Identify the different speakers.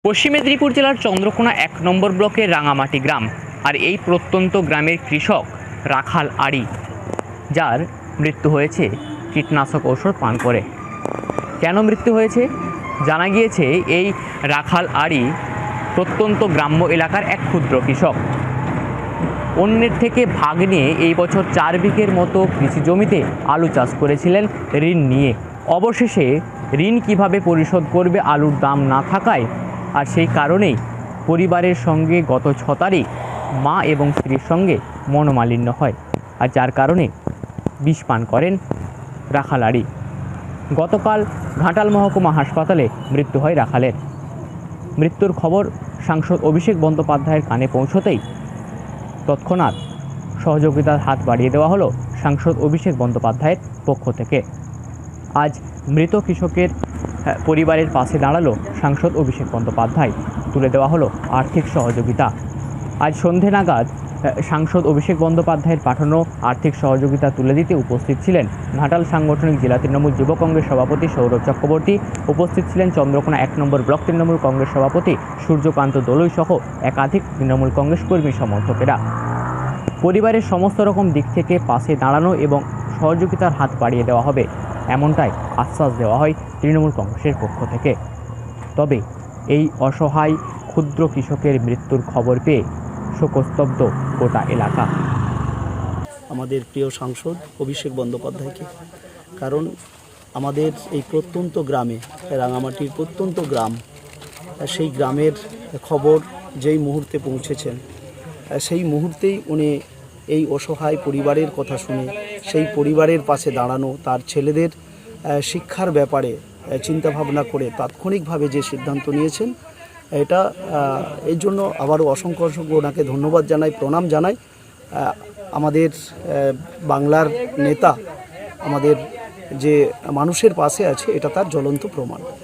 Speaker 1: পশ্চিম মেদিনীপুর জেলার চন্দ্রকোনা ১ নম্বর ব্লকের রাঙামাটি গ্রাম। আর এই প্রত্যন্ত গ্রামের কৃষক রাখাল আড়ি, যার মৃত্যু হয়েছে কীটনাশক ঔষধ পান করে। কেন মৃত্যু হয়েছে জানা গিয়েছে, এই রাখাল আড়ি প্রত্যন্ত গ্রাম্য এলাকার এক ক্ষুদ্র কৃষক। অন্যের থেকে ভাগ নিয়ে এই বছর ৪ বিঘের মতো কৃষি জমিতে আলু চাষ করেছিলেন ঋণ নিয়ে। অবশেষে ঋণ কিভাবে পরিশোধ করবে আলুর দাম না থাকায়, আর সেই কারণেই পরিবারের সঙ্গে গত ৬ তারিখ মা এবং স্ত্রীর সঙ্গে মনোমালিন্য হয়, আর যার কারণে বিষ পান করেন রাখাল আড়ি। গতকাল ঘাটাল মহকুমা হাসপাতালে মৃত্যু হয় রাখালের। মৃত্যুর খবর সাংসদ অভিষেক বন্দ্যোপাধ্যায়ের কানে পৌঁছতেই তৎক্ষণাৎ সহযোগিতার হাত বাড়িয়ে দেওয়া হলো সাংসদ অভিষেক বন্দ্যোপাধ্যায়ের পক্ষ থেকে। আজ মৃত কৃষকের পরিবারের পাশে দাঁড়ালো সাংসদ অভিষেক বন্দ্যোপাধ্যায়, তুলে দেওয়া হলো আর্থিক সহযোগিতা। আজ সন্ধে নাগাদ সাংসদ অভিষেক বন্দ্যোপাধ্যায়ের পাঠানো আর্থিক সহযোগিতা তুলে দিতে উপস্থিত ছিলেন ঘাটাল সাংগঠনিক জেলা তৃণমূল যুব কংগ্রেস সভাপতি সৌরভ চক্রবর্তী, উপস্থিত ছিলেন চন্দ্রকোনা ১ নম্বর ব্লক তৃণমূল কংগ্রেস সভাপতি সূর্যকান্ত দলুই সহ একাধিক তৃণমূল কংগ্রেস কর্মী সমর্থকেরা। পরিবারের সমস্ত রকম দিক থেকে পাশে দাঁড়ানো এবং সহযোগিতার হাত বাড়িয়ে দেওয়া হবে, এমনটাই আশ্বাস দেওয়া হয় তৃণমূল কংগ্রেসের পক্ষ থেকে। তবে এই অসহায় ক্ষুদ্র কৃষকের মৃত্যুর খবর পেয়ে শোকস্তব্ধ গোটা এলাকা।
Speaker 2: আমাদের প্রিয় সাংসদ অভিষেক বন্দ্যোপাধ্যায়কে, কারণ আমাদের এই প্রত্যন্ত গ্রামে, রাঙামাটির প্রত্যন্ত গ্রাম, সেই গ্রামের খবর যেই মুহূর্তে পৌঁছেছেন, সেই মুহূর্তেই উনি এই অসহায় পরিবারের কথা শুনে সেই পরিবারের পাশে দাঁড়ানো, তার ছেলেদের শিক্ষার ব্যাপারে চিন্তাভাবনা করে তাৎক্ষণিকভাবে যে সিদ্ধান্ত নিয়েছেন, এটা এর জন্য আবারও অসংখ্য ওনাকে ধন্যবাদ জানাই, প্রণাম জানাই। আমাদের বাংলার নেতা আমাদের যে মানুষের পাশে আছে, এটা তার জ্বলন্ত প্রমাণ।